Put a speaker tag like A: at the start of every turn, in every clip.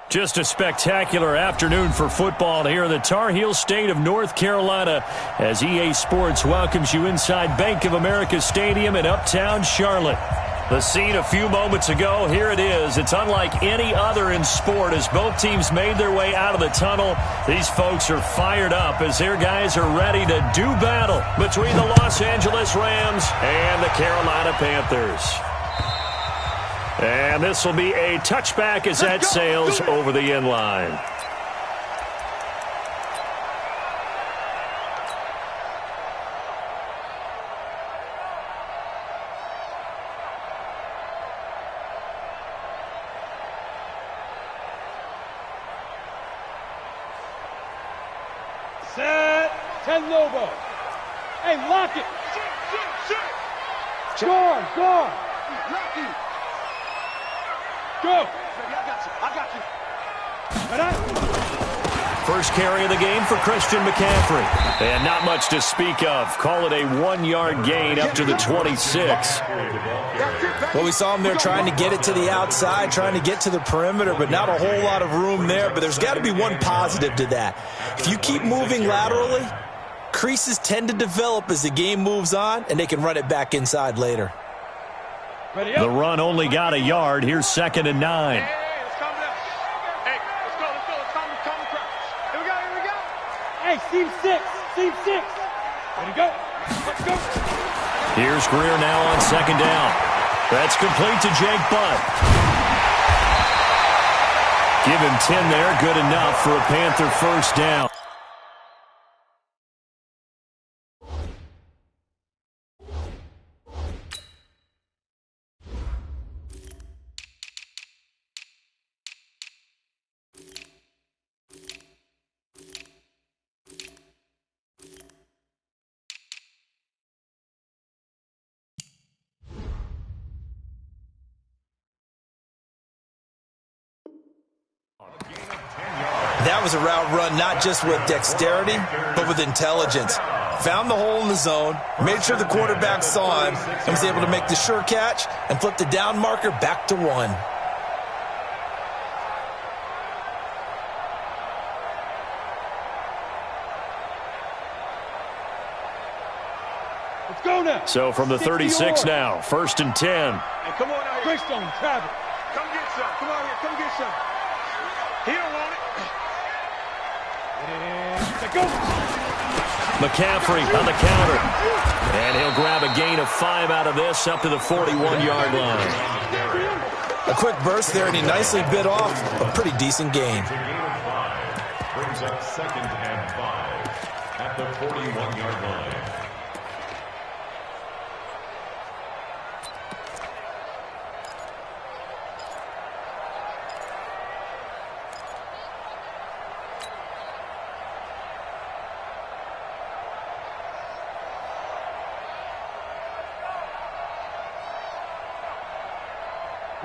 A: Just a spectacular afternoon for football here in the Tar Heel state of North Carolina as EA Sports welcomes you inside Bank of America Stadium in Uptown Charlotte. The scene a few moments ago, here it is. It's unlike any other in sport as both teams made their way out of the tunnel. These folks are fired up as their guys are ready to do battle between the Los Angeles Rams and the Carolina Panthers. And this will be a touchback as that sails over the end line.
B: Set, 10 Lobo. Hey, lock it. Guard, guard. Lock it. Go. I got you.
A: First carry of the game for Christian McCaffrey. And not much to speak of. Call it a 1-yard gain up to the 26.
C: Well, we saw him there trying to get it to the outside, trying to get to the perimeter, but not a whole lot of room there. But there's got to be one positive to that. If you keep moving laterally, creases tend to develop as the game moves on, and they can run it back inside later.
A: The run only got a yard. Here's 2nd and 9.
B: Hey, let's calm down. Hey, let's go. Calm the crowd. Here we go. Hey, seam 6. Ready to go. Let's go.
A: Here's Greer now on 2nd down. That's complete to Jake Butt. Give him 10 there. Good enough for a Panther first down.
C: That was a route run not just with dexterity, but with intelligence. Found the hole in the zone, made sure the quarterback saw him, and was able to make the sure catch and flip the down marker back to 1.
B: Let's go now.
A: So from the 36 now, 1st and 10.
B: Hey, come on out here. Greystone, Travis. Come get some. Come out here. Come get some. He don't want it. And go.
A: McCaffrey on the counter. And he'll grab a gain of 5 out of this up to the 41-yard line.
C: A quick burst there, and he nicely bit off a pretty decent gain.
D: Brings up 2nd and 5 at the 41-yard line.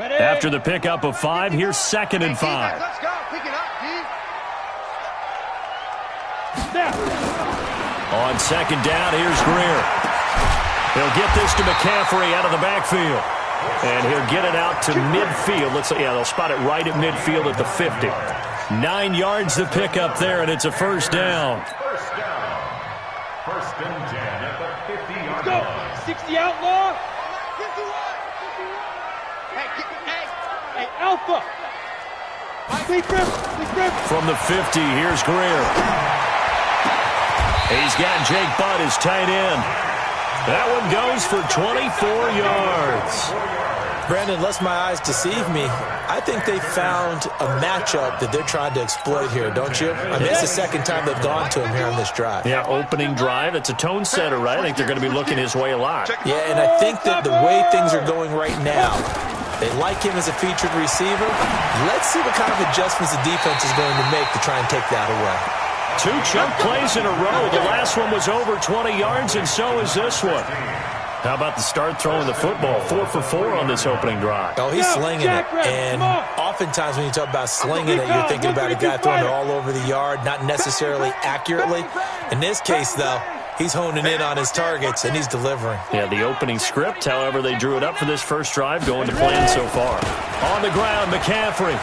A: After the pickup of 5, here's 2nd and 5.
B: Let's go. Pick it up,
A: On 2nd down, here's Greer. He'll get this to McCaffrey out of the backfield. And he'll get it out to midfield. They'll spot it right at midfield at the 50. 9 yards to pick up there, and it's a first down.
D: First down. 1st and 10 at the 50-yard
B: Go.
D: line.
B: 60 outlaw. Hey, Alpha.
A: From the 50, here's Greer. He's got Jake Butt as tight end. That one goes for 24 yards.
C: Brandon, unless my eyes deceive me, I think they found a matchup that they're trying to exploit here, don't you? I mean, it's the 2nd time they've gone to him here on this drive.
A: Yeah, opening drive. It's a tone setter, right? I think they're going to be looking his way a lot.
C: Yeah, and I think that the way things are going right now, they like him as a featured receiver. Let's see what kind of adjustments the defense is going to make to try and take that away.
A: 2 chunk plays in a row. The last one was over 20 yards, and so is this one. How about the start throwing the football? 4 for 4 on this opening drive.
C: Oh, he's slinging it. And oftentimes when you talk about slinging it, you're thinking about a guy throwing it all over the yard, not necessarily accurately. In this case, though, he's honing in on his targets, and he's delivering.
A: Yeah, the opening script, however, they drew it up for this first drive, going to plan so far. On the ground, McCaffrey.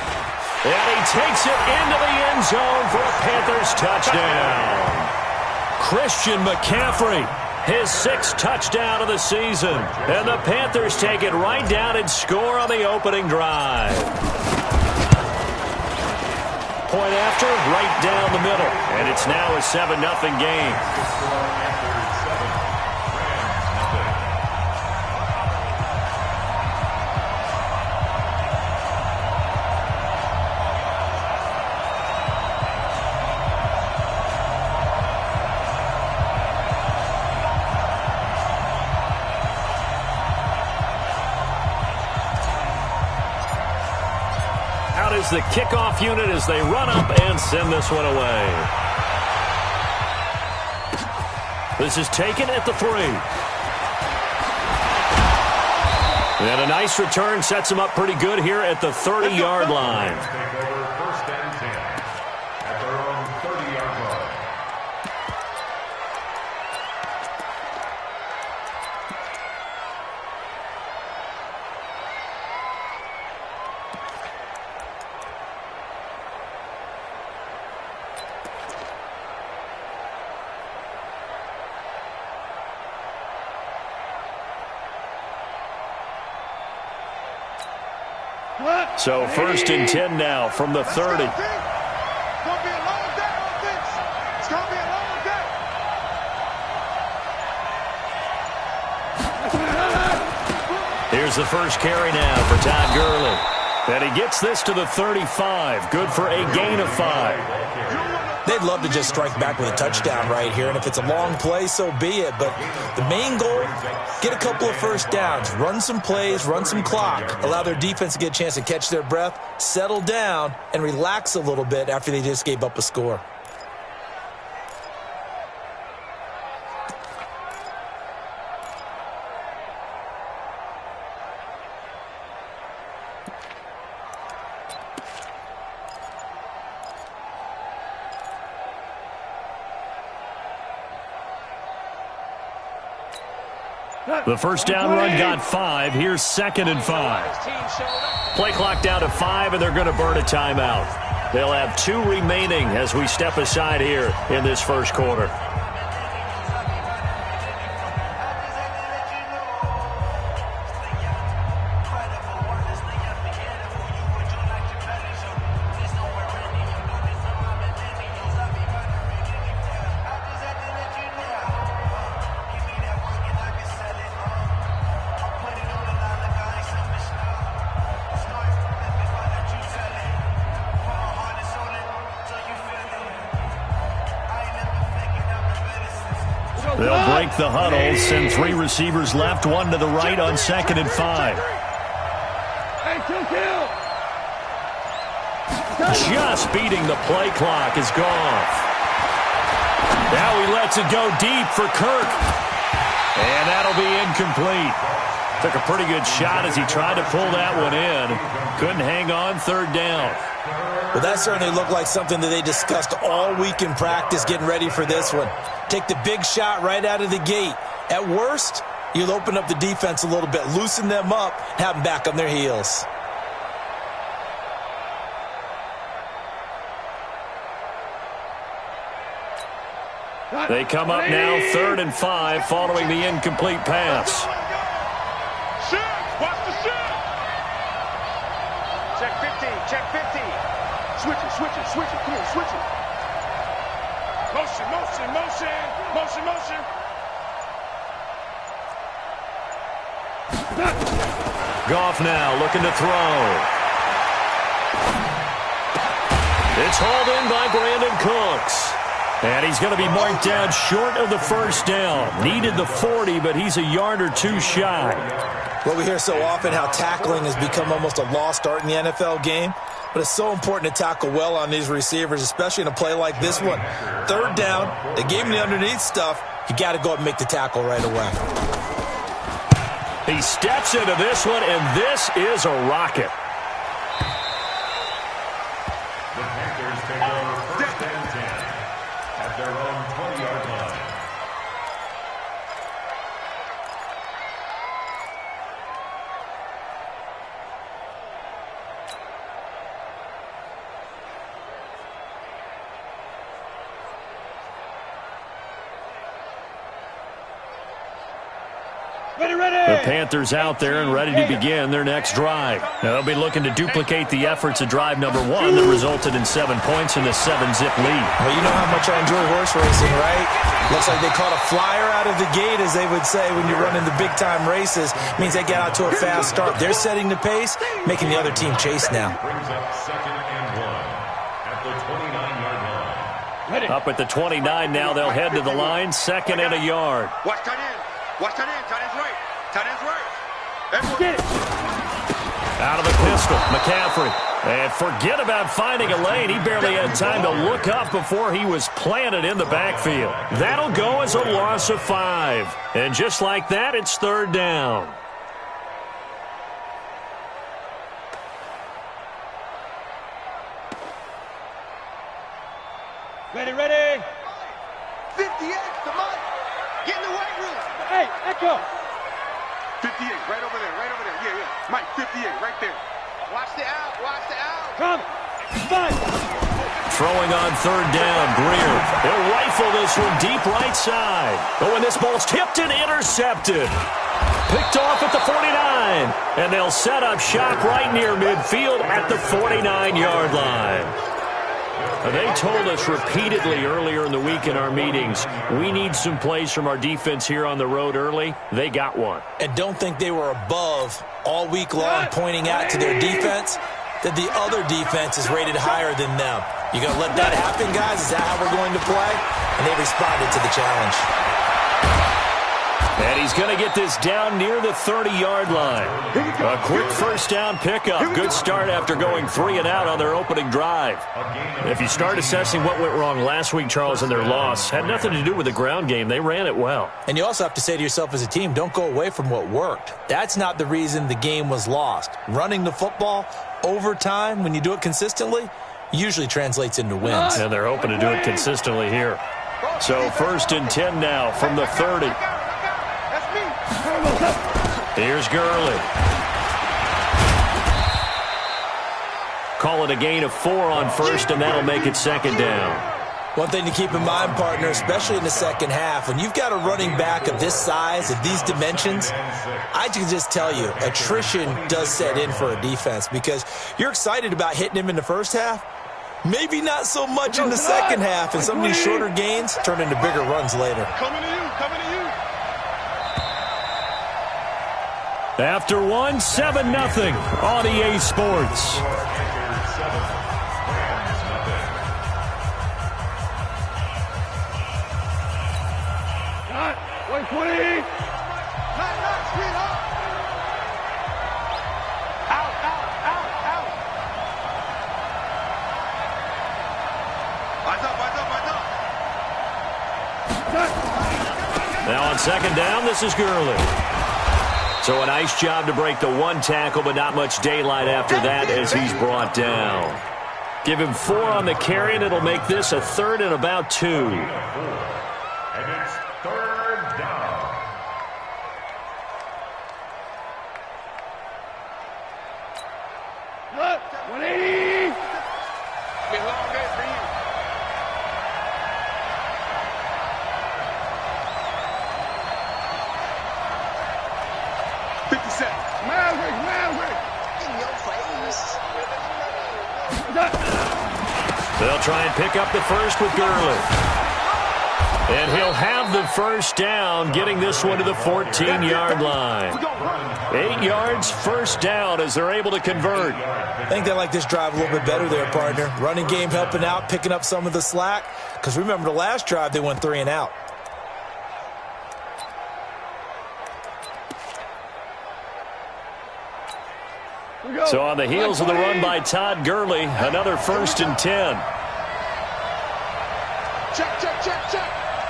A: And he takes it into the end zone for a Panthers touchdown. Christian McCaffrey, his 6th touchdown of the season. And the Panthers take it right down and score on the opening drive. Point after, right down the middle. And it's now a 7-0 game. Is the kickoff unit as they run up and send this one away. This is taken at the 3. And a nice return sets him up pretty good here at the 30-yard line.
D: First and 10 at their own 30-yard line.
A: So 1st and 10 now from the 30.
B: It's going to be a long day on this. It's going to be a long day.
A: Here's the first carry now for Todd Gurley. And he gets this to the 35. Good for a gain of 5.
C: They'd love to just strike back with a touchdown right here, and if it's a long play, so be it. But the main goal, get a couple of first downs, run some plays, run some clock, allow their defense to get a chance to catch their breath, settle down, and relax a little bit after they just gave up a score.
A: The first down run got 5. Here's 2nd and 5. Play clock down to 5, and they're going to burn a timeout. They'll have 2 remaining as we step aside here in this first quarter. They'll break the huddle, send 3 receivers left, 1 to the right on 2nd and 5. Just beating the play clock is gone. Now he lets it go deep for Kirk. And that'll be incomplete. Took a pretty good shot as he tried to pull that one in. Couldn't hang on 3rd down.
C: Well, that certainly looked like something that they discussed all week in practice getting ready for this one. Take the big shot right out of the gate. At worst, you'll open up the defense a little bit, loosen them up, and have them back on their heels.
A: They come up now 3rd and 5 following the incomplete pass.
B: Watch the shot. Check 15, check 15. Switch it, switch it, switch it. Come on, switch it. Motion, motion, motion, motion, motion.
A: Goff now looking to throw. It's hauled in by Brandon Cooks. And he's going to be marked down short of the first down. Needed the 40, but he's a yard or 2 shy.
C: Well, we hear so often how tackling has become almost a lost art in the NFL game. But it's so important to tackle well on these receivers, especially in a play like this one. 3rd down, they gave him the underneath stuff. You got to go up and make the tackle right away.
A: He steps into this one, and this is a rocket.
D: The Panthers take over 1st and 10 at their own 20-yard line.
A: The Panthers out there and ready to begin their next drive. They'll be looking to duplicate the efforts of drive number 1 that resulted in 7 points in the 7-zip lead.
C: Well, you know how much I enjoy horse racing, right? Looks like they caught a flyer out of the gate, as they would say when you're running the big-time races. Means they get out to a fast start. They're setting the pace, making the other team chase now.
D: Brings up 2nd and 1 at the 29-yard line.
A: Up at the 29 now, they'll head to the line, 2nd and a yard.
B: Watch tight end. Watch tight end. Tight end's right. Tight end's right. Get it.
A: Out of the pistol, McCaffrey. And forget about finding a lane. He barely had time to look up before he was planted in the backfield. That'll go as a loss of 5. And just like that, it's 3rd down.
B: Ready. 58, come on. Get in the weight room. Hey, Echo. 58, right over there. Yeah. Mike, 58, right there. Watch the out. Come. Fine.
A: Throwing on 3rd down, Greer. He'll rifle this one deep right side. Oh, and this ball's tipped and intercepted. Picked off at the 49. And they'll set up shop right near midfield at the 49-yard line. They told us repeatedly earlier in the week in our meetings, we need some plays from our defense here on the road early. They got one.
C: And don't think they were above all week long, pointing out to their defense that the other defense is rated higher than them. You going to let that happen, guys? Is that how we're going to play? And they responded to the challenge.
A: And he's going to get this down near the 30-yard line. A quick first down pickup. Good start after going 3 and out on their opening drive. If you start assessing what went wrong last week, Charles, in their loss, had nothing to do with the ground game. They ran it well.
C: And you also have to say to yourself as a team, don't go away from what worked. That's not the reason the game was lost. Running the football over time, when you do it consistently, usually translates into wins.
A: And they're hoping to do it consistently here. So 1st and 10 now from the 30. Here's Gurley. Call it a gain of 4 on 1st, and that'll make it 2nd down.
C: One thing to keep in mind, partner, especially in the second half, when you've got a running back of this size, of these dimensions, I can just tell you, attrition does set in for a defense because you're excited about hitting him in the first half. Maybe not so much in the second half, and some of these shorter gains turn into bigger runs later.
B: Coming to you.
A: After 1, 7-0 on EA Sports. Now on 2nd down, this is Gurley. So a nice job to break the 1 tackle, but not much daylight after that as he's brought down. Give him 4 on the carry, and it'll make this a 3rd and about 2.
D: And it's 3rd down.
B: Look, 180. Big long day for you. Maverick. In your face.
A: They'll try and pick up the 1st with Gurley. And he'll have the 1st down, getting this one to the 14-yard line. 8 yards, 1st down as they're able to convert.
C: I think they like this drive a little bit better there, partner. Running game helping out, picking up some of the slack. Because remember, the last drive, they went 3 and out.
A: So on the heels of the run by Todd Gurley, another 1st and 10.
B: Check.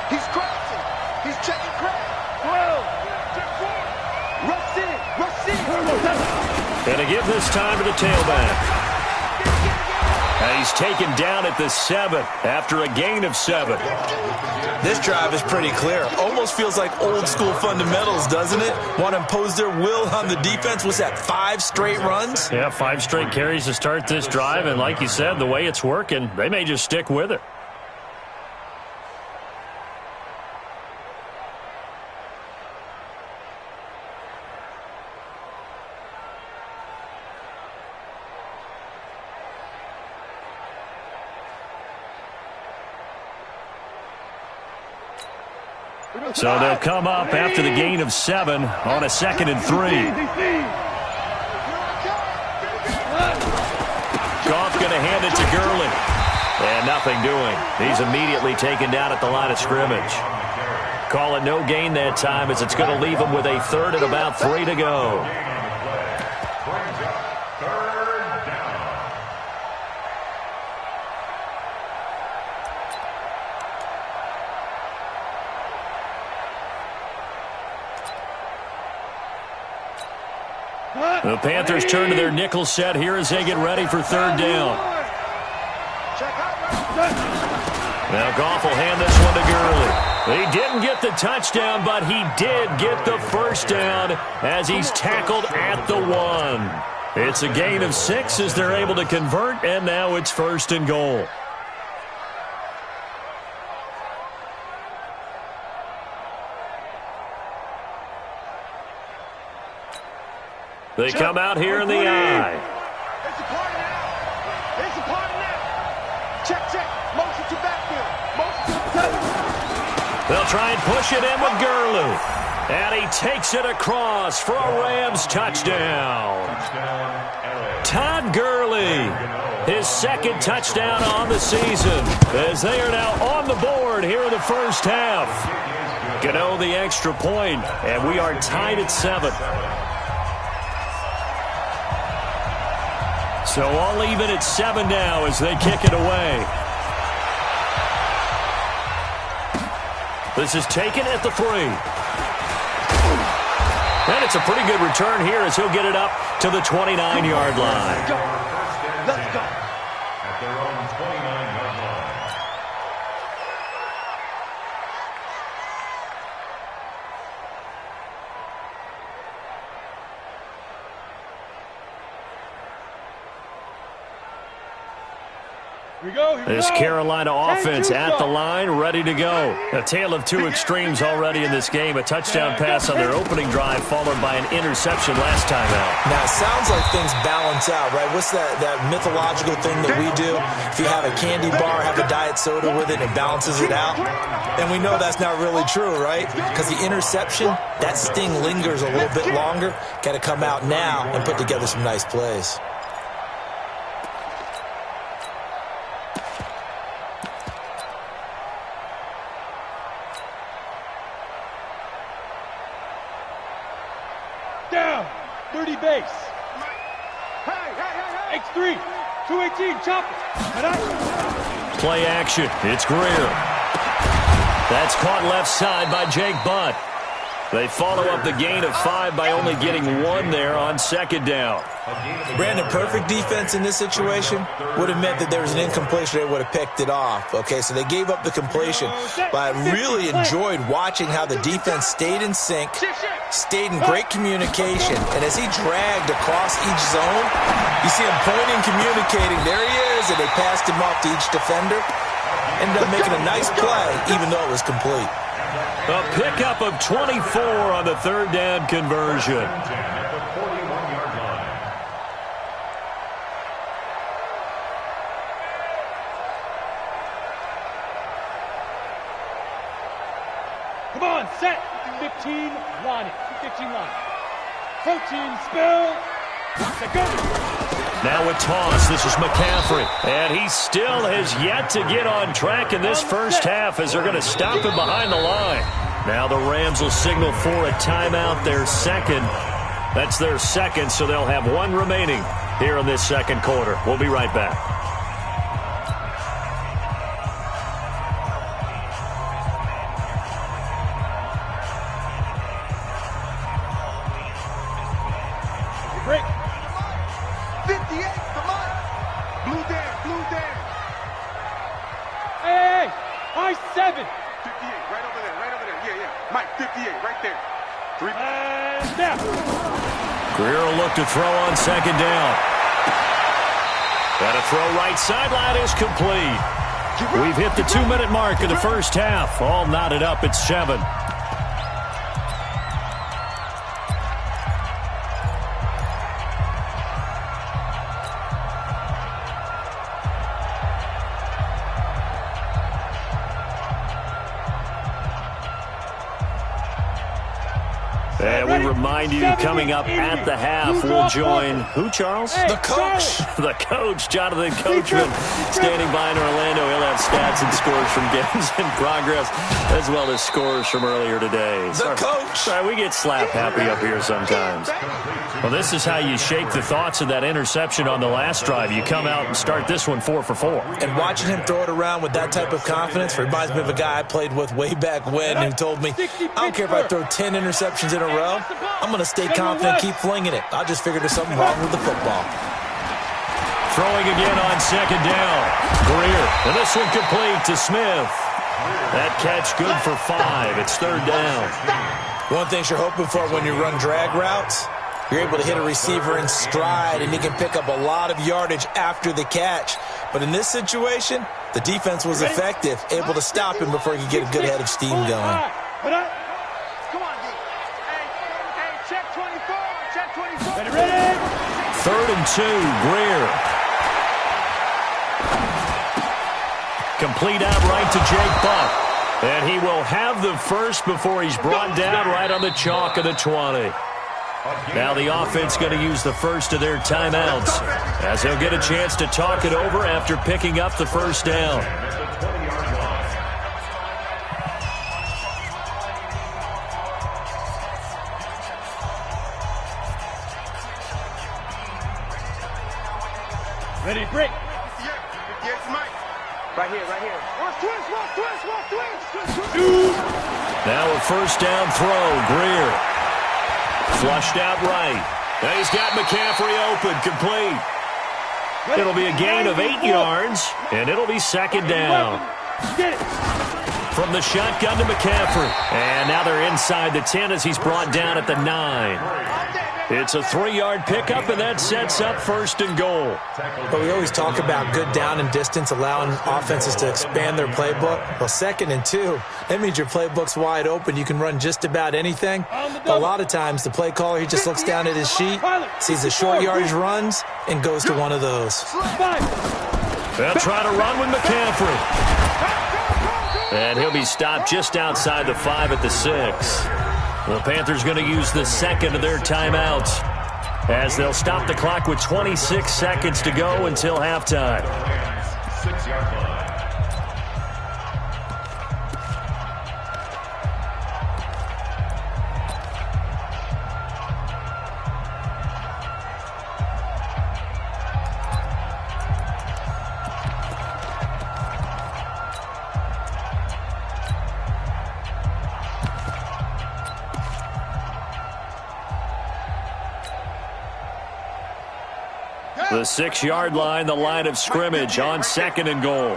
B: He's crossing. He's checking crack. 12. Rush in.
A: And to give this time to the tailback. And he's taken down at the 7 after a gain of 7.
C: This drive is pretty clear. Almost feels like old school fundamentals, doesn't it? Want to impose their will on the defense. Was that 5 straight runs?
A: Yeah, 5 straight carries to start this drive. And like you said, the way it's working, they may just stick with it. So they'll come up after the gain of 7 on a 2nd and 3. Goff going to hand it to Gurley. And nothing doing. He's immediately taken down at the line of scrimmage. Call it no gain that time as it's going to leave him with a 3rd and about 3 to go. The Panthers turn to their nickel set here as they get ready for 3rd down. Now Goff will hand this one to Gurley. He didn't get the touchdown, but he did get the 1st down as he's tackled at the 1. It's a gain of 6 as they're able to convert, and now it's 1st and goal. They come out here in the eye.
B: It's a party now. It's a party now. Check, check. Motion to backfield. Motion to the touchdown.
A: They'll try and push it in with Gurley. And he takes it across for a Rams touchdown. Todd Gurley, his 2nd touchdown on the season, as they are now on the board here in the 1st half. Gano the extra point, and we are tied at 7. So all even at 7 now as they kick it away. This is taken at the 3. And it's a pretty good return here as he'll get it up to the 29-yard line.
B: Let's go. Let's go.
D: At their own 29-yard line.
A: This Carolina offense at the line, ready to go. A tale of 2 extremes already in this game. A touchdown pass on their opening drive, followed by an interception last time out.
C: Now, it sounds like things balance out, right? What's that mythological thing that we do? If you have a candy bar, have a diet soda with it, it balances it out. And we know that's not really true, right? Because the interception, that sting lingers a little bit longer. Got to come out now and put together some nice plays.
E: Down, 30 base. X3, 218, chop it.
A: Play action, it's Greer. That's caught left side by Jake Butt. They follow up the gain of 5 by only getting 1 there on 2nd down.
C: Brandon, perfect defense in this situation would have meant that there was an incompletion. They would have picked it off. Okay, so they gave up the completion. But I really enjoyed watching how the defense stayed in sync, stayed in great communication. And as he dragged across each zone, you see him pointing, communicating. There he is, and they passed him off to each defender. Ended up making a nice play, even though it was complete.
A: A pickup of 24 on the 3rd down conversion.
D: At the 41-yard line.
E: Come on, set. 15 line. 15 line. Protein spill.
A: Now a toss. This is McCaffrey. And he still has yet to get on track in this 1st half as they're going to stop him behind the line. Now the Rams will signal for a timeout, their 2nd. That's their 2nd, so they'll have 1 remaining here in this 2nd quarter. We'll be right back.
E: Break.
B: 58, come on. Blue Dan, blue Dan.
E: Hey, high 7.
B: 58, right over there, right over there. Yeah, yeah. Mike, 58, right there. 3.
E: And down.
A: Greer will look to throw on 2nd down. And a throw right sideline is complete. We've hit the 2-minute mark of the 1st half. All knotted up at 7. And we remind you, coming up at the half, we'll join who, Charles?
C: The coach.
A: The coach, Jonathan Coachman, standing by in Orlando. He'll have stats and scores from games in progress, as well as scores from earlier today.
C: The coach.
A: Sorry, we get slap happy up here sometimes. Well, this is how you shake the thoughts of that interception on the last drive. You come out and start this one 4 for 4.
C: And watching him throw it around with that type of confidence reminds me of a guy I played with way back when who told me, I don't care if I throw 10 interceptions in a row, I'm going to stay confident, keep flinging it. I just figured there's something wrong with the football.
A: Throwing again on second down. Greer. And this one complete to Smith. That catch good for 5. It's third down.
C: One thing you're hoping for when you run drag routes, you're able to hit a receiver in stride, and he can pick up a lot of yardage after the catch. But in this situation, the defense was effective, able to stop him before he could get a good head of steam going.
B: Come on, D. Hey, check 24. Check 24.
E: Ready?
A: 3rd and 2, Greer. Complete out right to Jake Buck. And he will have the first before he's brought down right on the chalk of the 20. Now the offense going to use the first of their timeouts, as he'll get a chance to talk it over after picking up the first down.
E: Ready, break.
B: Yes, Mike. Right here. Twist.
A: Now a first down throw, Greer. Flushed out right. Now he's got McCaffrey open, complete. It'll be a gain of 8 yards, and it'll be second down. From the shotgun to McCaffrey. And now they're inside the 10 as he's brought down at the 9. It's a 3-yard pickup, and that sets up 1st and goal.
C: But we always talk about good down and distance, allowing offenses to expand their playbook. Well, 2nd and 2, that means your playbook's wide open. You can run just about anything. But a lot of times, the play caller, he just looks down at his sheet, sees the short yardage runs, and goes to one of those.
A: They'll try to run with McCaffrey. And he'll be stopped just outside the 5 at the 6. The Panthers going to use the second of their timeouts, as they'll stop the clock with 26 seconds to go until halftime.
D: 6-yard line.
A: The 6-yard line, the line of scrimmage on 2nd and goal.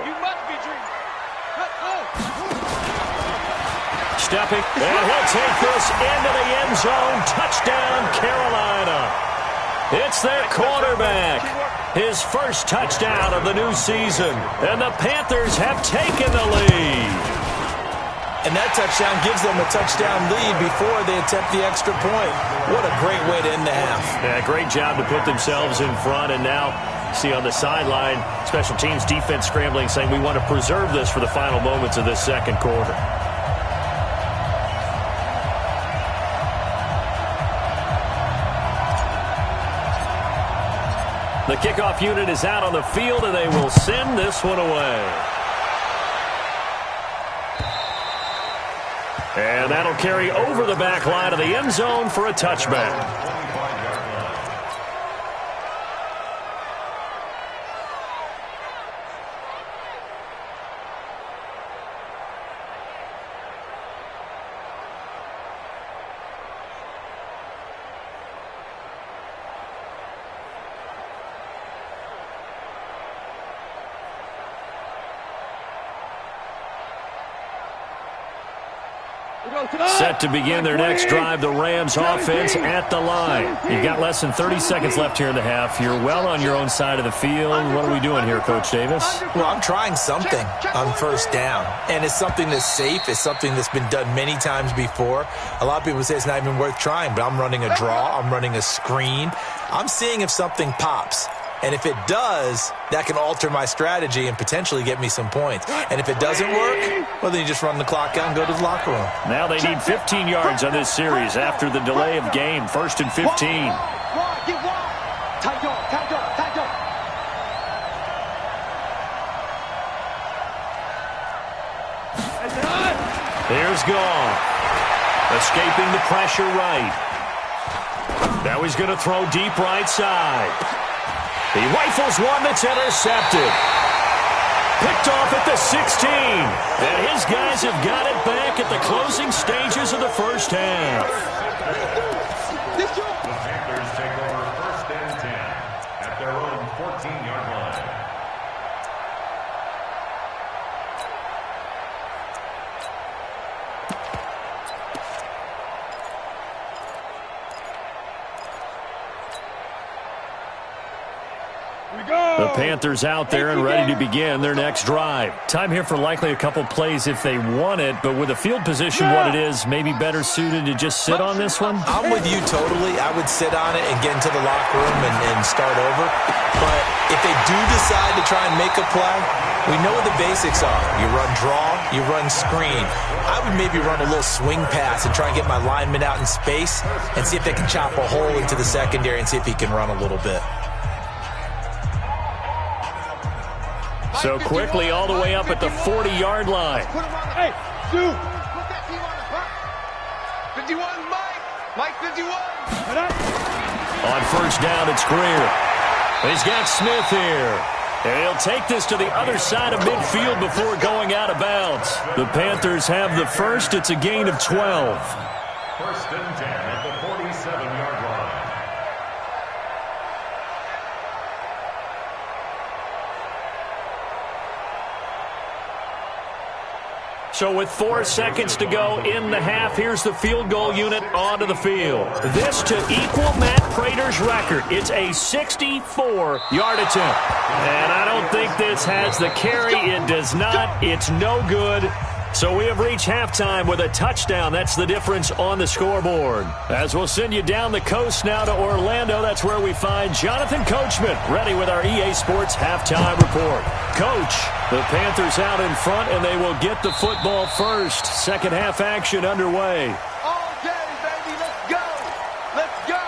A: Stepping, and he'll take this into the end zone. Touchdown, Carolina. It's their quarterback. His first touchdown of the new season. And the Panthers have taken the lead.
C: And that touchdown gives them a touchdown lead before they attempt the extra point. What a great way to end the half.
A: Yeah, great job to put themselves in front. And now, see on the sideline, special teams defense scrambling, saying we want to preserve this for the final moments of this second quarter. The kickoff unit is out on the field, and they will send this one away. And that'll carry over the back line of the end zone for a touchback. Set to begin their next drive, the Rams offense at the line. You've got less than 30 seconds left here in the half. You're well on your own side of the field. What are we doing here, Coach Davis?
C: Well, I'm trying something on first down, and it's something that's safe. It's something that's been done many times before. A lot of people say it's not even worth trying, but I'm running a draw. I'm running a screen. I'm seeing if something pops. And if it does, that can alter my strategy and potentially get me some points. And if it doesn't work, well, then you just run the clock out and go to the locker room.
A: Now they need 15 yards on this series after the delay of game. 1st and 15. Here's Gone. Escaping the pressure right. Now he's going to throw deep right side. He rifles one that's intercepted. Picked off at the 16. And his guys have got it back at the closing stages of the first half.
D: The Panthers take over 1st and 10 at their own 14-yard line.
A: The Panthers out there and ready to begin their next drive. Time here for likely a couple plays if they want it, but with the field position what it is, maybe better suited to just sit on this one?
C: I'm with you totally. I would sit on it and get into the locker room and start over. But if they do decide to try and make a play, we know what the basics are. You run draw, you run screen. I would maybe run a little swing pass and try and get my lineman out in space and see if they can chop a hole into the secondary and see if he can run a little bit.
A: So quickly all the way up at the 40-yard line.
E: Hey, Stu!
B: 51, Mike! Mike 51!
A: On first down, it's Greer. He's got Smith here. And he'll take this to the other side of midfield before going out of bounds. The Panthers have the first. It's a gain of 12.
D: 1st and 10 at the 47-yard line.
A: So with 4 seconds to go in the half, here's the field goal unit onto the field. This to equal Matt Prater's record. It's a 64-yard attempt. And I don't think this has the carry. It does not. It's no good. So we have reached halftime with a touchdown. That's the difference on the scoreboard. As we'll send you down the coast now to Orlando, that's where we find Jonathan Coachman ready with our EA Sports halftime report. Coach, the Panthers out in front, and they will get the football first. Second half action underway.
B: All day, baby. Let's go. Let's go.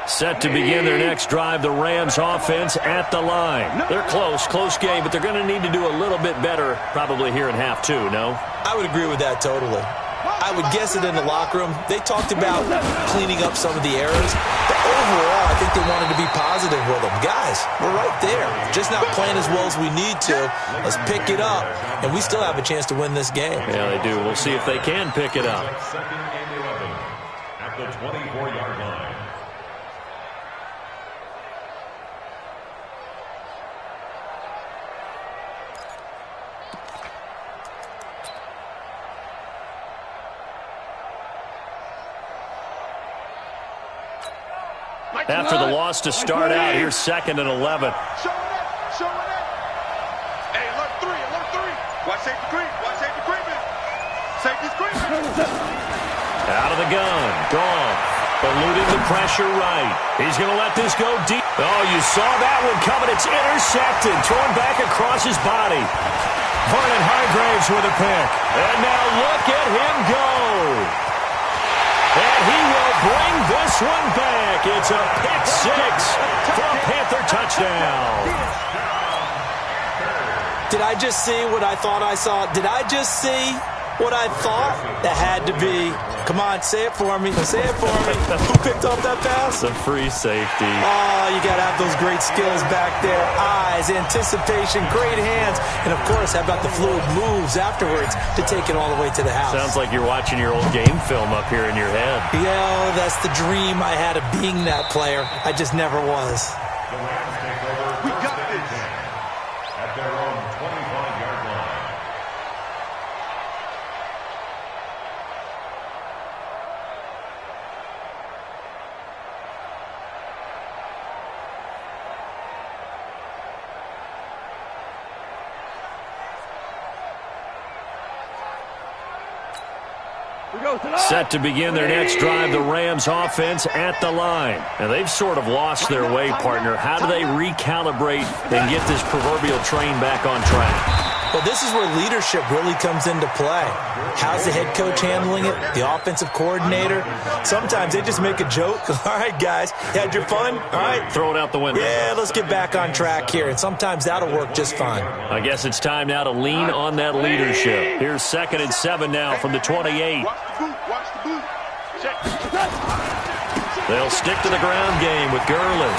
A: Set to begin their next drive, the Rams offense at the line. They're close game, but they're going to need to do a little bit better probably here in half two, no?
C: I would agree with that totally. I would guess it in the locker room. They talked about cleaning up some of the errors, but overall, I think they wanted to be positive with them. Guys, we're right there. Just not playing as well as we need to. Let's pick it up, and we still have a chance to win this game.
A: Yeah, they do. We'll see if they can pick it up.
D: 2nd and 11 at the 24-yard line.
A: After the loss to start out, here's 2nd and 11.
B: Showing it. Hey, alert 3. Watch safety creep. Safety's creeping.
A: Out of the gun. Gone. Eluding the pressure right. He's going to let this go deep. Oh, you saw that one coming. It's intercepted. Thrown back across his body. Vernon Hargraves with a pick. And now look at him go. And he will bring this one back. It's a pick six for a Panther touchdown.
C: Did I just see what I thought I saw? Did I just see what I thought? That had to be. Come on, say it for me. Say it for me. Who picked up that pass?
A: The free safety.
C: Oh, you got to have those great skills back there. Eyes, anticipation, great hands. And, of course, how about the fluid moves afterwards to take it all the way to the house?
A: Sounds like you're watching your old game film up here in your head.
C: Yeah, that's the dream I had of being that player. I just never was.
D: The Rams take over. We got this. At their own 25-yard line.
A: Set to begin their next drive, the Rams offense at the line. And they've sort of lost their way, partner. How do they recalibrate and get this proverbial train back on track?
C: Well, this is where leadership really comes into play. How's the head coach handling it? The offensive coordinator? Sometimes they just make a joke. All right, guys, you had your fun? All right.
A: Throw it out the window.
C: Yeah, let's get back on track here. And sometimes that'll work just fine.
A: I guess it's time now to lean on that leadership. Here's 2nd and 7 now from the 28.
B: Watch the boot. Watch the boot. Check.
A: They'll stick to the ground game with Gurley.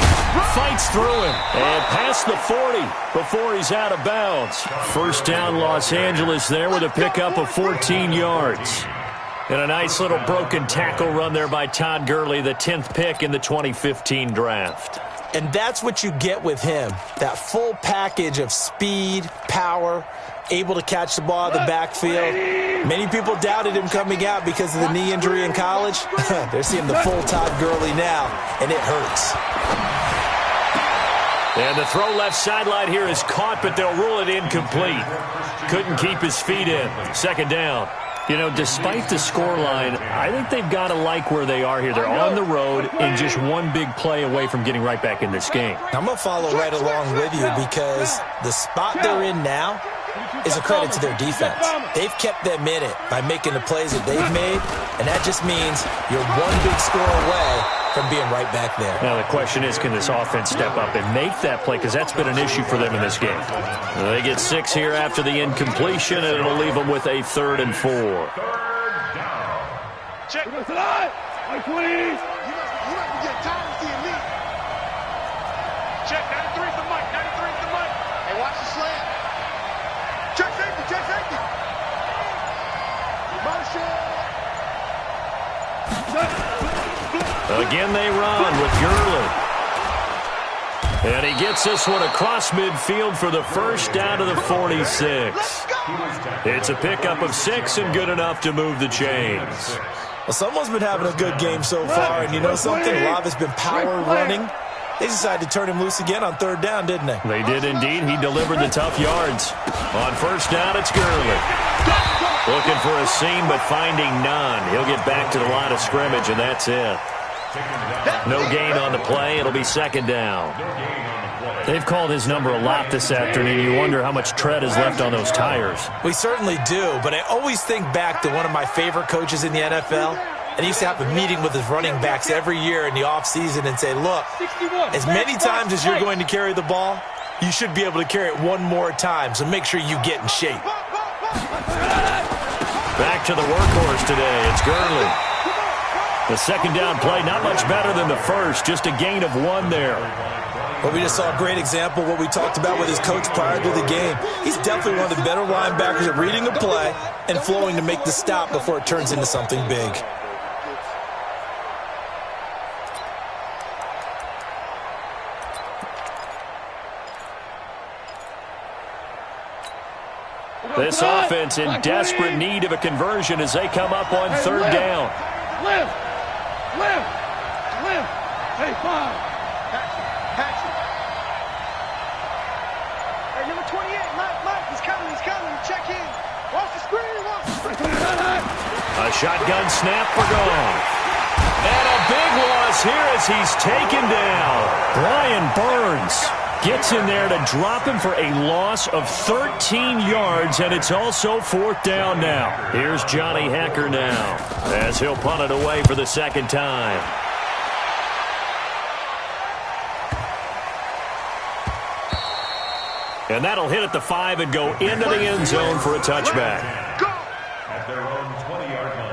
A: Fights through him and past the 40 before he's out of bounds. First down, Los Angeles there with a pickup of 14 yards. And a nice little broken tackle run there by Todd Gurley, the 10th pick in the 2015 draft.
C: And that's what you get with him, that full package of speed, power, able to catch the ball out of the backfield. Many people doubted him coming out because of the knee injury in college. They're seeing the full Todd Gurley now, and it hurts.
A: And the throw left sideline here is caught, but they'll rule it incomplete. Couldn't keep his feet in. 2nd down. You know, despite the scoreline, I think they've got to like where they are here. They're on the road and just one big play away from getting right back in this game.
C: I'm going to follow right along with you because the spot they're in now is a credit to their defense. They've kept them in it by making the plays that they've made, and that just means you're one big score away from being right back there.
A: Now the question is, can this offense step up and make that play? Because that's been an issue for them in this game. They get 6 here after the incompletion, and it'll leave them with a 3rd and 4.
B: Check. You must be getting tired of seeing me. Check. 93 is the mic. 93 is the mic. Hey, watch the slam. Check safety. Check safety. Motion.
A: Again they run with Gurley. And he gets this one across midfield for the first down to the 46. It's a pickup of 6 and good enough to move the chains.
C: Well, someone's been having a good game so far, and you know something? A lot of it's been power running. They decided to turn him loose again on 3rd down, didn't they?
A: They did indeed. He delivered the tough yards. On 1st down, it's Gurley. Looking for a seam, but finding none. He'll get back to the line of scrimmage, and that's it. No gain on the play. It'll be 2nd down. They've called his number a lot this afternoon. You wonder how much tread is left on those tires.
C: We certainly do, but I always think back to one of my favorite coaches in the NFL. And he used to have a meeting with his running backs every year in the offseason and say, look, as many times as you're going to carry the ball, you should be able to carry it one more time, so make sure you get in shape.
A: Back to the workhorse today. It's Gurley. The 2nd down play, not much better than the first, just a gain of 1 there.
C: Well, we just saw a great example of what we talked about with his coach prior to the game. He's definitely one of the better linebackers at reading a play and flowing to make the stop before it turns into something big.
A: This offense in desperate need of a conversion as they come up on 3rd down.
E: Lift! Hey, 5!
B: Hey, number 28, Mike, he's coming. Check in. Watch the screen.
A: A shotgun snap for Goff. And a big loss here as he's taken down. Brian Burns gets in there to drop him for a loss of 13 yards, and it's also 4th down now. Here's Johnny Hecker now as he'll punt it away for the 2nd time. And that'll hit at the 5 and go into the end zone for a touchback.
D: At their own 20-yard line.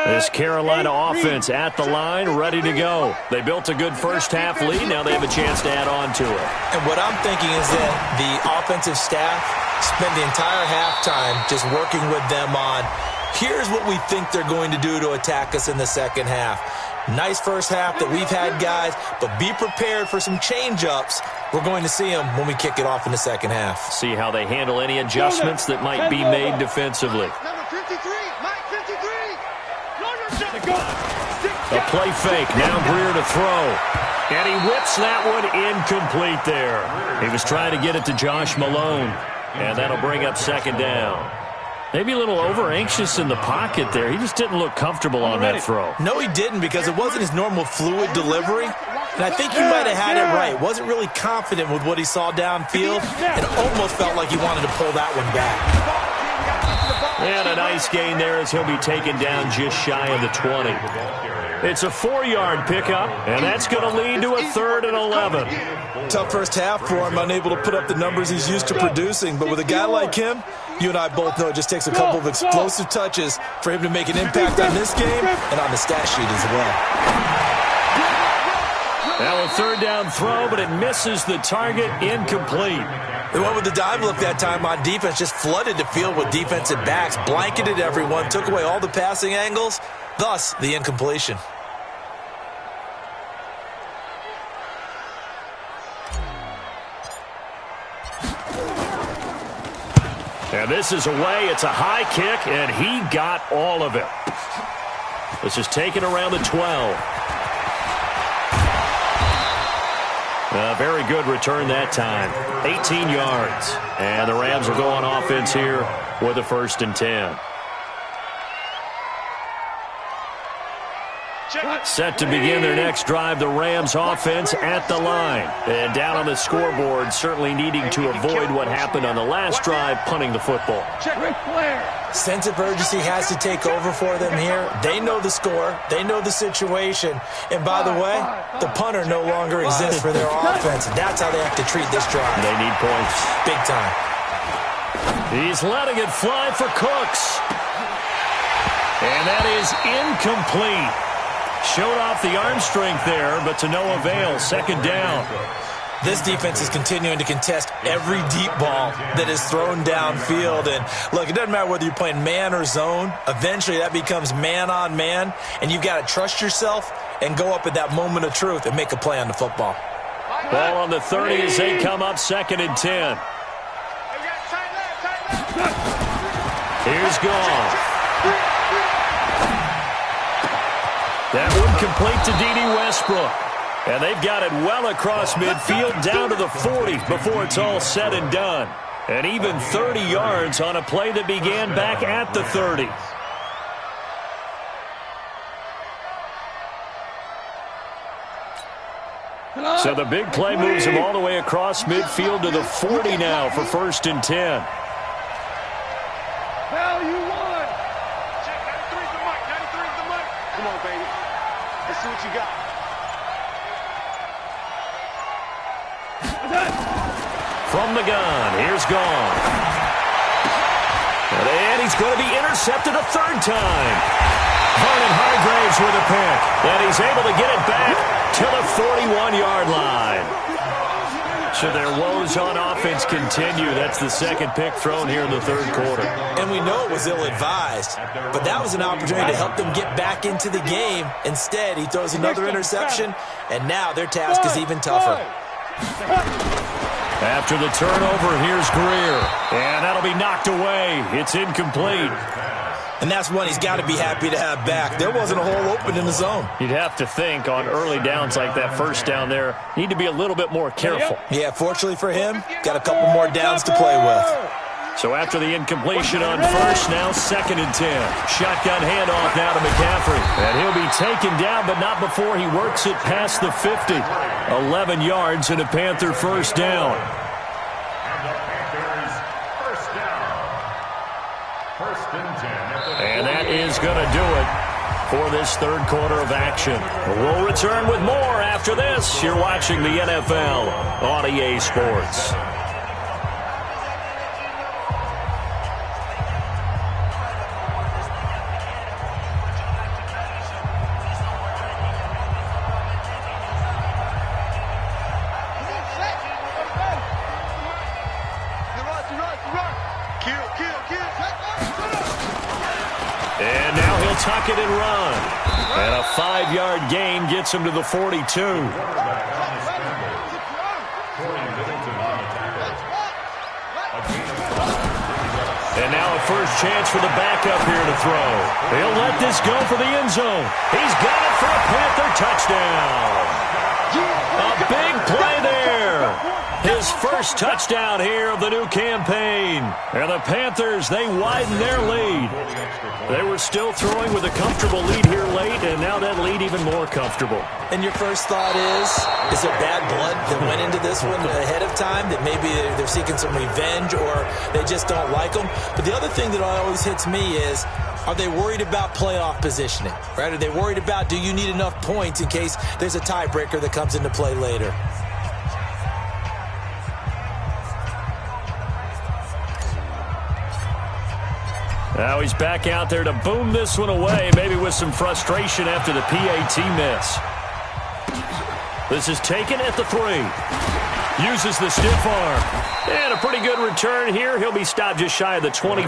A: This Carolina offense at the line, ready to go. They built a good first-half lead. Now they have a chance to add on to it.
C: And what I'm thinking is that the offensive staff spend the entire halftime just working with them on, here's what we think they're going to do to attack us in the 2nd half. Nice first half that we've had, guys, but be prepared for some change-ups. We're going to see them when we kick it off in the 2nd half.
A: See how they handle any adjustments that might be made defensively.
B: Number 53, Mike 53.
A: A play fake. Now Greer to throw. And he whips that one incomplete there. He was trying to get it to Josh Malone. And that'll bring up second down. Maybe a little over-anxious in the pocket there. He just didn't look comfortable on that throw.
C: No, he didn't, because it wasn't his normal fluid delivery. And I think he might have had it right. Wasn't really confident with what he saw downfield. It almost felt like he wanted to pull that one back.
A: And a nice gain there as he'll be taken down just shy of the 20. It's a 4-yard pickup, and that's going to lead to a 3rd and 11.
C: Tough first half for him, unable to put up the numbers he's used to producing. But with a guy like him, you and I both know it just takes a couple of explosive touches for him to make an impact on this game and on the stat sheet as well.
A: Now a 3rd down throw, but it misses the target, incomplete.
C: They went with the dive look that time on defense, just flooded the field with defensive backs, blanketed everyone, took away all the passing angles, thus the incompletion.
A: And this is away. It's a high kick, and he got all of it. This is taken around the 12. A very good return that time. 18 yards. And the Rams will go on offense here with a 1st and 10. Set to begin their next drive, the Rams offense at the line. And down on the scoreboard, certainly needing to avoid what happened on the last drive, punting the football.
C: Sense of urgency has to take over for them here. They know the score. They know the situation. And by the way, the punter no longer exists for their offense. That's how they have to treat this drive.
A: They need points.
C: Big time.
A: He's letting it fly for Cooks. And that is incomplete. Showed off the arm strength there, but to no avail. 2nd down.
C: This defense is continuing to contest every deep ball that is thrown downfield. And look, it doesn't matter whether you're playing man or zone. Eventually that becomes man on man, and you've got to trust yourself and go up at that moment of truth and make a play on the football.
A: Ball on the 30 as they come up 2nd and 10. Here's Goff. That one complete to D.D. Westbrook. And they've got it well across midfield down to the 40 before it's all said and done. And even 30 yards on a play that began back at the 30. So the big play moves him all the way across midfield to the 40 now for 1st and 10.
B: Value one. Check 93's the mic. 93's the mic. Come on, baby. Let's see what you got.
A: From the gun, here's Goff. And he's going to be intercepted a 3rd time. Vernon Hargraves with a pick. And he's able to get it back to the 41-yard line. So their woes on offense continue. That's the 2nd pick thrown here in the 3rd quarter.
C: And we know it was ill-advised, but that was an opportunity to help them get back into the game. Instead, he throws another interception, and now their task is even tougher.
A: After the turnover, here's Greer. And that'll be knocked away. It's incomplete.
C: And that's one he's got to be happy to have back. There wasn't a hole open in the zone.
A: You'd have to think on early downs like that 1st down there, need to be a little bit more careful.
C: Yeah, fortunately for him, got a couple more downs to play with.
A: So after the incompletion on 1st, now 2nd and 10. Shotgun handoff now to McCaffrey. And he'll be taken down, but not before he works it past the 50. 11 yards and a Panther 1st down. And that is going to do it for this 3rd quarter of action. We'll return with more after this. You're watching the NFL on EA Sports. And now he'll tuck it and run. And a 5-yard gain gets him to the 42. And now a first chance for the backup here to throw. He'll let this go for the end zone. He's got it for a Panther touchdown. A big play there. His first touchdown here of the new campaign. And the Panthers, they widen their lead. They were still throwing with a comfortable lead here late, and now that lead even more comfortable.
C: And your first thought is there bad blood that went into this one ahead of time, that maybe they're seeking some revenge or they just don't like them? But the other thing that always hits me is, are they worried about playoff positioning, right? Are they worried about, do you need enough points in case there's a tiebreaker that comes into play later?
A: Now he's back out there to boom this one away, maybe with some frustration after the PAT miss. This is taken at the 3. Uses the stiff arm. And a pretty good return here. He'll be stopped just shy of the 20.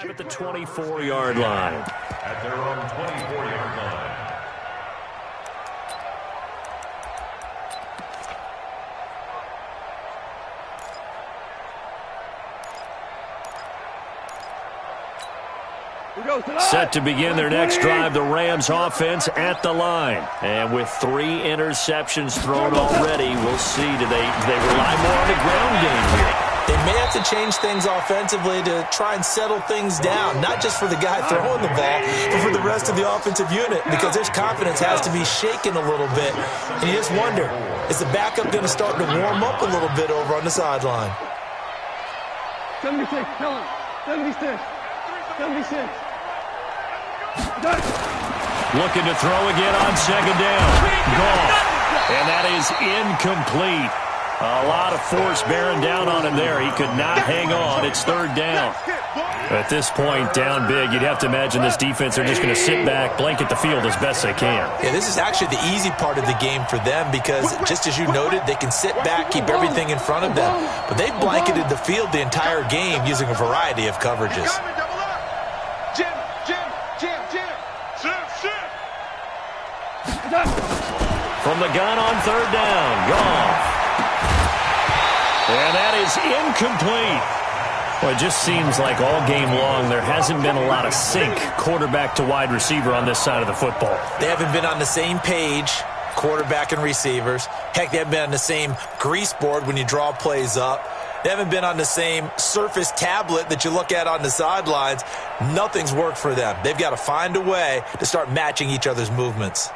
A: At the 24-yard line.
D: At their own 24-yard line.
A: Set to begin their next drive, the Rams offense at the line. And with 3 interceptions thrown already, we'll see, do they rely more on the ground game here?
C: They may have to change things offensively to try and settle things down, not just for the guy throwing the ball, but for the rest of the offensive unit, because their confidence has to be shaken a little bit. And you just wonder, is the backup going to start to warm up a little bit over on the sideline?
E: 76, tell him. 76. 76.
A: Looking to throw again on second down. Gone. And that is incomplete. A lot of force bearing down on him there. He could not hang on. It's third down. At this point, down big, you'd have to imagine this defense are just going to sit back, blanket the field as best they can.
C: Yeah, this is actually the easy part of the game for them because, just as you noted, they can sit back, keep everything in front of them. But they've blanketed the field the entire game using a variety of coverages.
A: From the gun on third down, Goff. And that is incomplete. Well, it just seems like all game long there hasn't been a lot of sync quarterback to wide receiver on this side of the football.
C: They haven't been on the same page, quarterback and receivers. Heck, they haven't been on the same grease board when you draw plays up. They haven't been on the same Surface tablet that you look at on the sidelines. Nothing's worked for them. They've got to find a way to start matching each other's movements.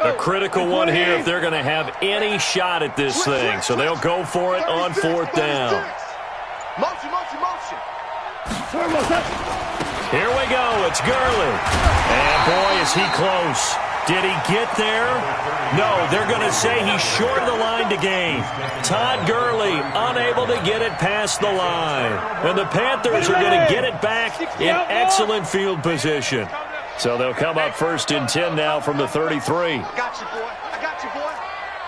A: A critical one here if they're going to have any shot at this thing. So they'll go for it on fourth down.
B: Motion, motion, motion.
A: Here we go. It's Gurley. And boy, is he close. Did he get there? No, they're going to say he's short of the line to gain. Todd Gurley unable to get it past the line. And the Panthers are going to get it back in excellent field position. So they'll come up first and 10 now from the 33.
B: I got you, boy. I got you, boy.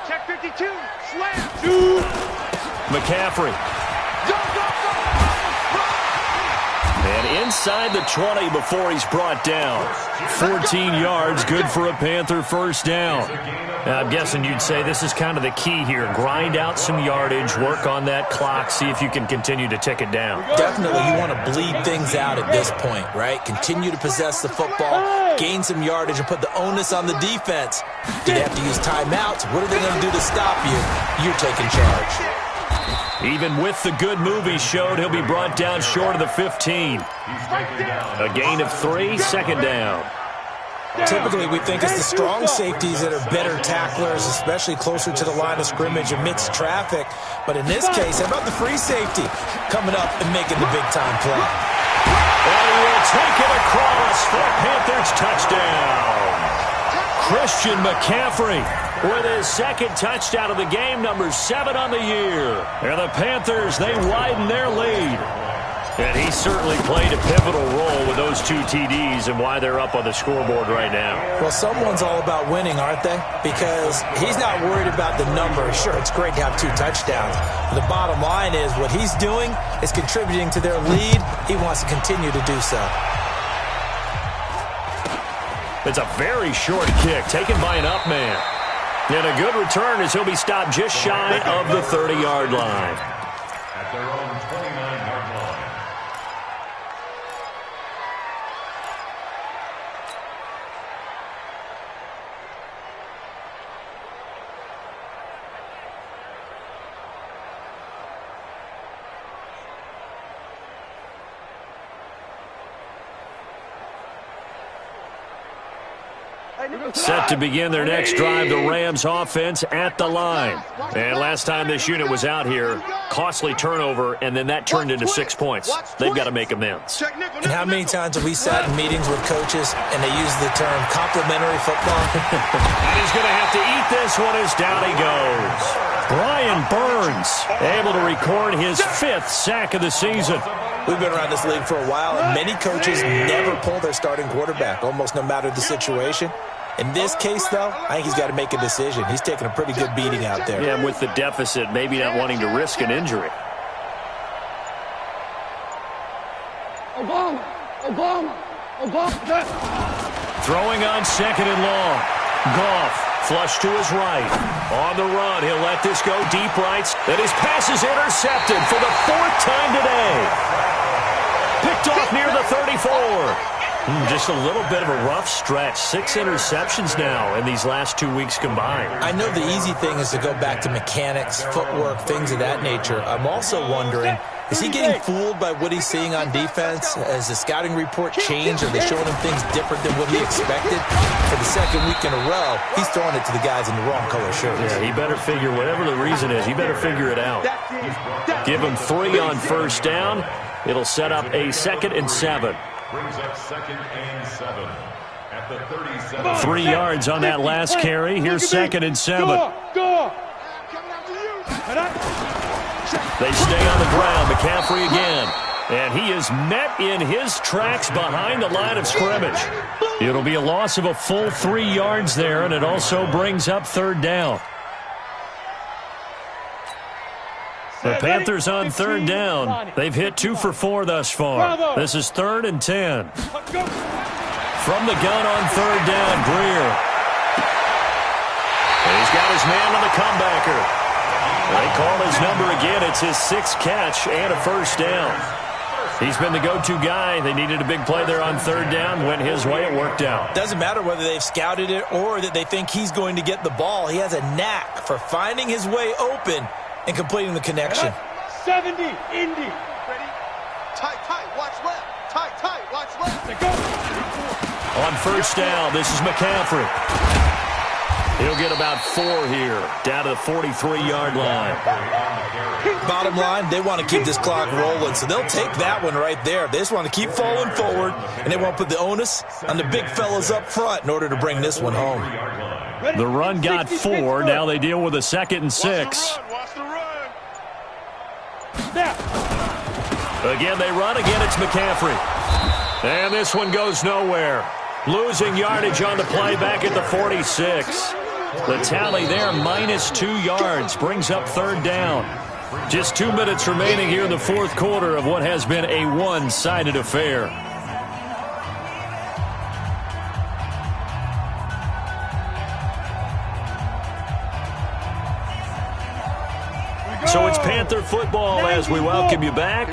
B: Check 52. Slam.
A: McCaffrey.
B: Go, go, go.
A: And inside the 20 before he's brought down. 14 yards, good for a Panther first down. Now, I'm guessing you'd say this is kind of the key here. Grind out some yardage, work on that clock, see if you can continue to tick it down.
C: Definitely, you want to bleed things out at this point, right? Continue to possess the football, gain some yardage, and put the onus on the defense. Do they have to use timeouts? What are they going to do to stop you? You're taking charge.
A: Even with the good move he showed, he'll be brought down short of the 15. A gain of 3, second down.
C: Typically, we think it's the strong safeties that are better tacklers, especially closer to the line of scrimmage amidst traffic. But in this case, how about the free safety coming up and making the big-time play?
A: Well, he will take it across for a Panthers touchdown. Christian McCaffrey with his second touchdown of the game, number 7 on the year. And the Panthers, they widen their lead. And he certainly played a pivotal role with those 2 TDs and why they're up on the scoreboard right now.
C: Well, someone's all about winning, aren't they? Because he's not worried about the number. Sure, it's great to have 2 touchdowns. But the bottom line is what he's doing is contributing to their lead. He wants to continue to do so.
A: It's a very short kick taken by an up man. And a good return as he'll be stopped just shy of the 30-yard line.
D: At their own 29-yard line.
A: Set to begin their next drive, the Rams offense at the line. And last time this unit was out here, costly turnover, and then that turned into 6 points. They've got to make amends.
C: And how many times have we sat in meetings with coaches and they use the term complimentary football?
A: And he's going to have to eat this one as down he goes. Brian Burns able to record his 5th sack of the season.
C: We've been around this league for a while, and many coaches never pull their starting quarterback, almost no matter the situation. In this case, though, I think he's got to make a decision. He's taking a pretty good beating out there.
A: Yeah, and with the deficit, maybe not wanting to risk an injury.
E: Obama.
A: Throwing on 2nd and long. Goff flush to his right. On the run, he'll let this go deep right. And his pass is intercepted for the 4th time today. Picked off near the 34. Just a little bit of a rough stretch. 6 interceptions now in these last 2 weeks combined.
C: I know the easy thing is to go back to mechanics, footwork, things of that nature. I'm also wondering, is he getting fooled by what he's seeing on defense? Has the scouting report changed? Are they showing him things different than what he expected? For the 2nd week in a row, he's throwing it to the guys in the wrong color shirts.
A: Yeah, he better figure, whatever the reason is, he better figure it out. Give him 3 on 1st down. It'll set up a 2nd and 7.
D: Brings up 2nd and 7 at the 37.
A: 3 yards on that last carry. Here's 2nd and 7. They stay on the ground. McCaffrey again. And he is met in his tracks behind the line of scrimmage. It'll be a loss of a full 3 yards there, and it also brings up 3rd down. The Panthers on 3rd down. They've hit 2 for 4 thus far. This is 3rd and 10. From the gun on 3rd down, Greer. And he's got his man on the comebacker. They call his number again. It's his 6th catch and a 1st down. He's been the go-to guy. They needed a big play there on 3rd down. Went his way. It worked out.
C: Doesn't matter whether they've scouted it or that they think he's going to get the ball. He has a knack for finding his way open and completing the connection.
E: 70, Indy.
B: Ready? Tight, watch left. Tight, watch left.
E: Go.
A: On 1st down, this is McCaffrey. He'll get about 4 here, down to the 43-yard line.
C: Bottom line, they want to keep this clock rolling, so they'll take that one right there. They just want to keep falling forward, and they won't put the onus on the big fellas up front in order to bring this one home.
A: The run got 4. Now they deal with a 2nd and 6. Again, they run. Again, it's McCaffrey. And this one goes nowhere. Losing yardage on the play back at the 46. The tally there, minus 2 yards, brings up 3rd down. Just 2 minutes remaining here in the 4th quarter of what has been a one-sided affair. So it's Panther football as we welcome you back.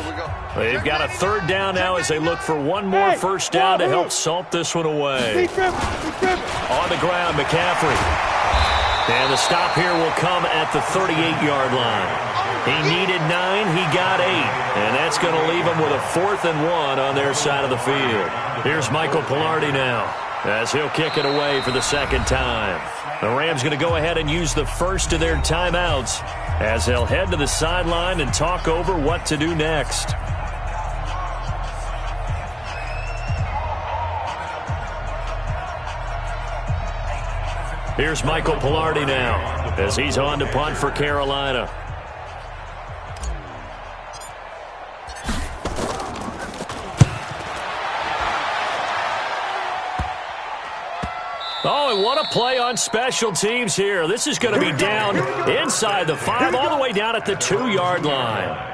A: They've got a 3rd down now as they look for one more 1st down to help salt this one away. On the ground, McCaffrey. And the stop here will come at the 38-yard line. He needed 9, he got 8. And that's going to leave him with a 4th and 1 on their side of the field. Here's Michael Pilardi now as he'll kick it away for the 2nd time. The Rams going to go ahead and use the first of their timeouts as they'll head to the sideline and talk over what to do next. Here's Michael Pilardi now as he's on to punt for Carolina. Oh, and what a play on special teams here. This is going to be down inside the 5, all the way down at the 2-yard line.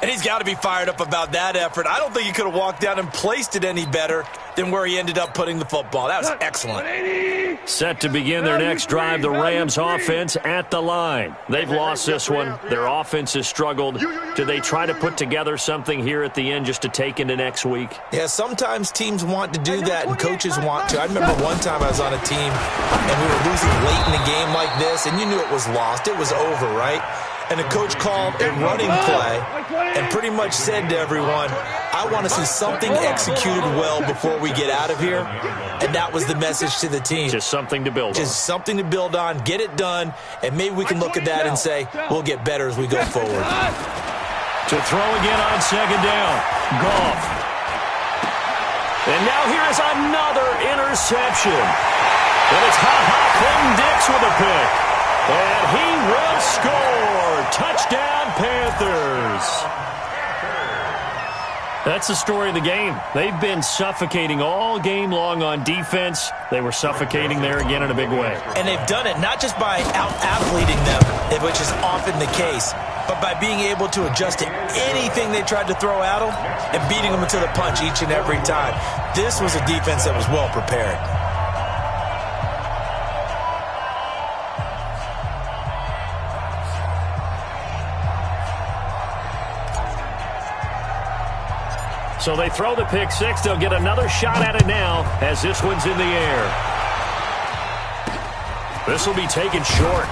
C: And he's got to be fired up about that effort. I don't think he could have walked down and placed it any better than where he ended up putting the football. That was excellent.
A: Set to begin their next drive, the Rams offense at the line. They've lost this one. Their offense has struggled. Do they try to put together something here at the end just to take into next week?
C: Yeah, sometimes teams want to do that and coaches want to. I remember one time I was on a team and we were losing late in a game like this, and you knew it was lost. It was over, right? And the coach called a running play and pretty much said to everyone, I want to see something executed well before we get out of here. And that was the message to the team.
A: Just something to build on.
C: Just something to build on, get it done, and maybe we can look at that and say, we'll get better as we go forward.
A: To throw again on second down, Goff. And now here's another interception. And it's Clinton Dix with a pick. And he will score. Touchdown, Panthers. That's the story of the game. They've been suffocating all game long on defense. They were suffocating there again in a big way.
C: And they've done it not just by out-athleting them, which is often the case, but by being able to adjust to anything they tried to throw at them and beating them to the punch each and every time. This was a defense that was well prepared.
A: So they throw the pick six. They'll get another shot at it now as this one's in the air. This will be taken short.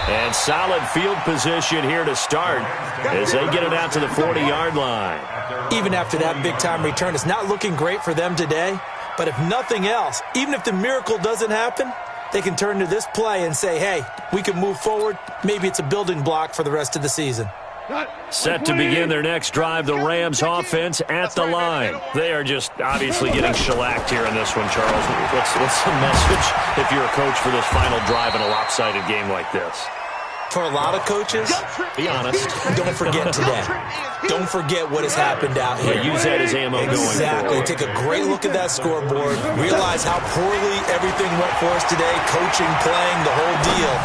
A: And solid field position here to start as they get it out to the 40-yard line.
C: Even after that big-time return, it's not looking great for them today. But if nothing else, even if the miracle doesn't happen, they can turn to this play and say, hey, we can move forward. Maybe it's a building block for the rest of the season.
A: Set to begin their next drive, the Rams offense at the line. They are just obviously getting shellacked here in this one, Charles. What's the message if you're a coach for this final drive in a lopsided game like this?
C: For a lot of coaches,
A: be honest.
C: Don't forget today. Don't forget what has happened out here.
A: Yeah, use that as ammo going forward.
C: Exactly. Take a great look at that scoreboard. Realize how poorly everything went for us today, coaching, playing, the whole deal.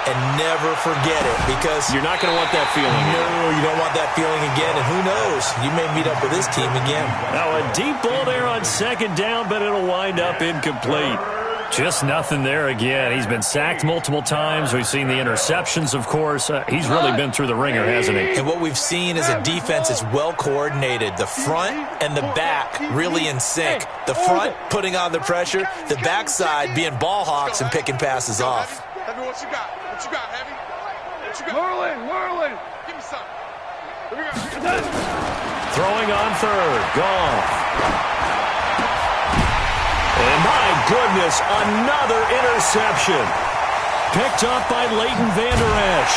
C: And never forget it, because
A: you're not going to want that feeling again.
C: No, you don't want that feeling again. And who knows? You may meet up with this team again.
A: Now a deep ball there on second down, but it'll wind up incomplete. Just nothing there again. He's been sacked multiple times. We've seen the interceptions, of course. He's really been through the ringer, hasn't he?
C: And what we've seen is a defense that's well coordinated. The front and the back really in sync. The front putting on the pressure. The backside being ball hawks and picking passes off.
B: Heavy, what you got? What you got, Heavy? What you got?
E: Merlin.
B: Give me something. Here we go.
A: Throwing on third. Goff. And my goodness, another interception. Picked up by Leighton Vander Esch.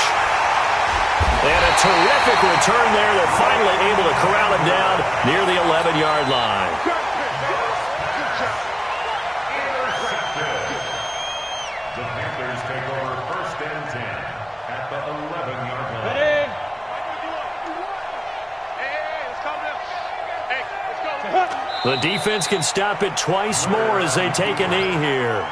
A: And a terrific return there. They're finally able to corral him down near the 11-yard line.
D: The Panthers take over first and 10 at the 11-yard line.
B: Hey, let's calm down. Hey, let's go.
A: The defense can stop it twice more as they take a knee here.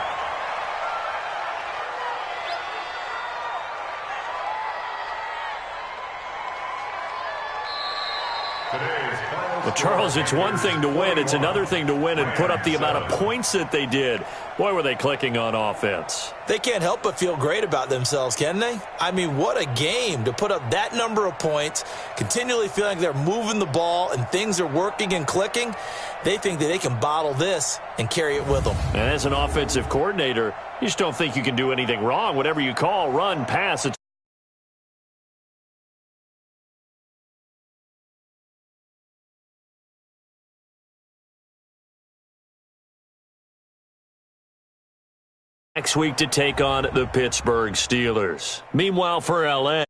A: Well, Charles, it's one thing to win. It's another thing to win and put up the amount of points that they did. Boy, were they clicking on offense.
C: They can't help but feel great about themselves, can they? I mean, what a game to put up that number of points, continually feeling like they're moving the ball and things are working and clicking. They think that they can bottle this and carry it with them.
A: And as an offensive coordinator, you just don't think you can do anything wrong. Whatever you call, run, pass, it's next week to take on the Pittsburgh Steelers. Meanwhile, for LA.